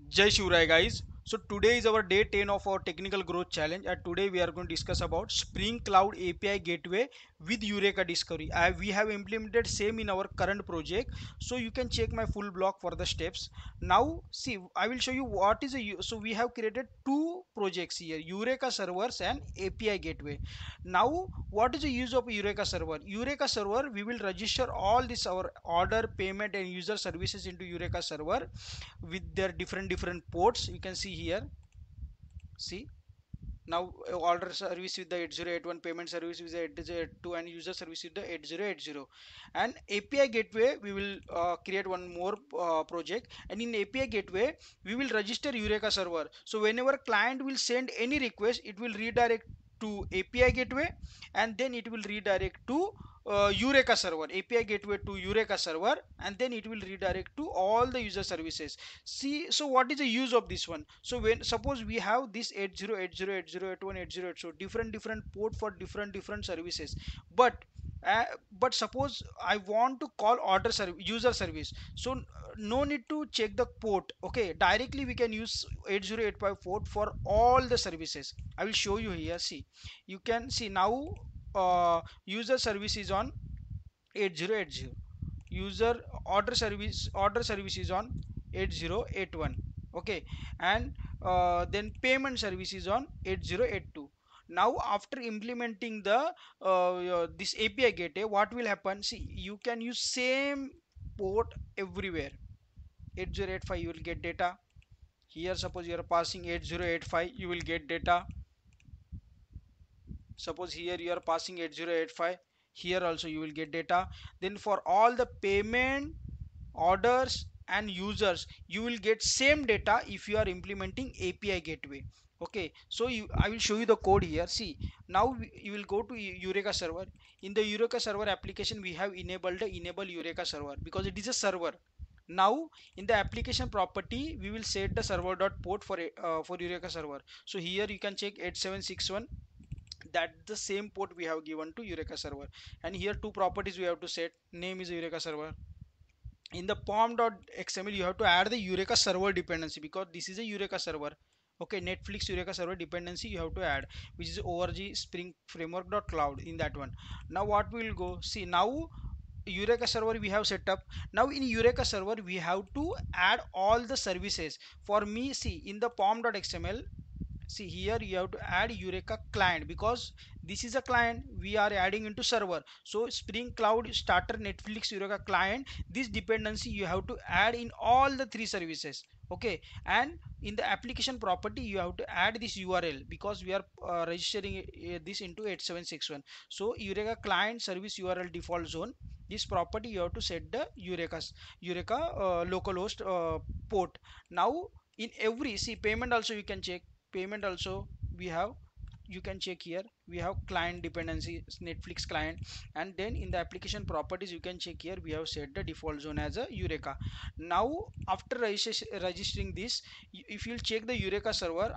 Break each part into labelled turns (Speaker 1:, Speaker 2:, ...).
Speaker 1: Jai Shivrai guys. So today is our day 10 of our technical growth challenge, and today we are going to discuss about Spring Cloud API Gateway with Eureka Discovery. We have implemented same in our current project, so you can check my full blog for the steps. Now see, I will show you what is so we have created two projects here, Eureka servers and API Gateway. Now what is the use of Eureka server? Eureka server, we will register all this our order, payment and user services into Eureka server with their different ports. You can see here, see now order service with the 8081, payment service with the 8082 and user service with the 8080. And API gateway, we will create one more project, and in API gateway we will register Eureka server. So whenever client will send any request, it will redirect to API gateway, and then it will redirect to Eureka server, API gateway to Eureka server, and then it will redirect to all the user services. See, so what is the use of this one? So when suppose we have this 808080818080, different port for different services, but uh, but suppose I want to call order service, user service, so no need to check the port. Okay, directly we can use 8085 port for all the services. I will show you here. See, you can see now user service is on 8080, user order service is on 8081. Okay, and then payment service is on 8082. Now after implementing the this API gateway, what will happen? See, you can use same port everywhere. 8085 you will get data here. Suppose you are passing 8085, you will get data. Suppose here you are passing 8085, here also you will get data. Then for all the payment, orders and users, you will get same data if you are implementing API gateway. Okay, so I will show you the code here. See, now you will go to Eureka server. In the Eureka server application, we have enabled the enable Eureka server because it is a server. Now in the application property, we will set the server dot port for Eureka server. So here you can check 8761, that the same port we have given to Eureka server. And here two properties we have to set. Name is Eureka server. In the pom.xml you have to add the Eureka server dependency because this is a Eureka server. Okay, Netflix Eureka server dependency you have to add, which is org spring framework.cloud. In that one, now what we will go see, now Eureka server we have set up. Now in Eureka server we have to add all the services. For me, see, in the pom.xml, see here you have to add Eureka client because this is a client we are adding into server. So Spring Cloud Starter Netflix Eureka client, this dependency you have to add in all the three services. Okay, and in the application property you have to add this URL because we are registering this into 8761. So Eureka client service URL default zone, this property you have to set the Eureka localhost port. Now in every, see, payment also you can check. Payment also we have, you can check here, we have client dependency Netflix client. And then in the application properties you can check here, we have set the default zone as a Eureka. Now after registering this, if you'll check the Eureka server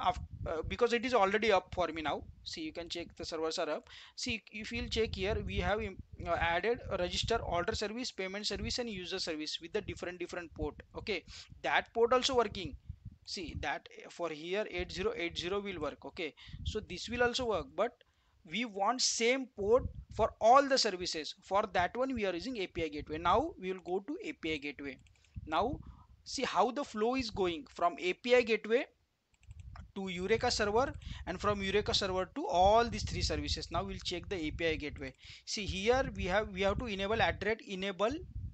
Speaker 1: because it is already up for me now. See, you can check the servers are up. See, if you'll check here, we have added a register order service, payment service and user service with the different port. Okay, that port also working. See that for here 8080 will work. Okay, so this will also work, but we want same port for all the services. For that one we are using API gateway. Now we will go to API gateway. Now see how the flow is going from API gateway to Eureka server, and from Eureka server to all these three services. Now we'll check the API gateway. See here we have to enable enable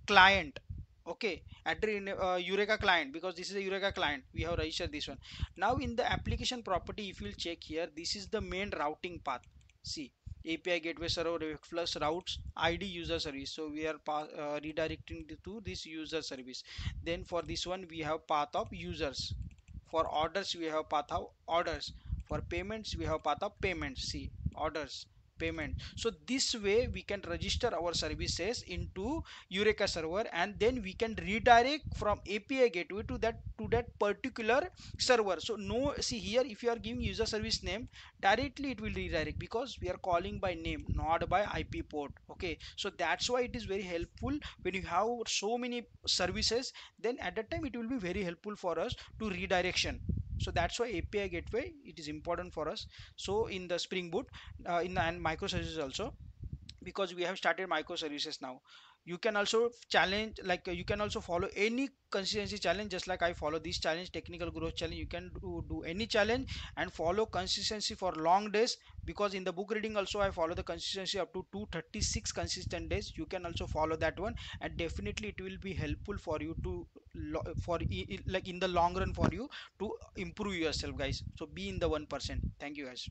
Speaker 1: client. Okay, Eureka client, because this is a Eureka client, we have registered this one. Now in the application property, if you'll check here, this is the main routing path. See, API gateway server plus routes ID user service, so we are redirecting to this user service. Then for this one we have path of users. For orders we have path of orders. For payments we have path of payments. See, orders, payment. So this way we can register our services into Eureka server, and then we can redirect from API gateway to that particular server. So no, see here, if you are giving user service name, directly it will redirect because we are calling by name, not by IP port. Okay, so that's why it is very helpful when you have so many services. Then at that time it will be very helpful for us to redirection. So that's why API gateway, it is important for us. So in the Spring Boot, in and microservices also, because we have started microservices now, you can also challenge, like you can also follow any consistency challenge, just like I follow this challenge, technical growth challenge. You can do any challenge and follow consistency for long days, because in the book reading also I follow the consistency up to 236 consistent days. You can also follow that one, and definitely it will be helpful for you to like in the long run for you to improve yourself, guys. So be in the 1%. Thank you, guys.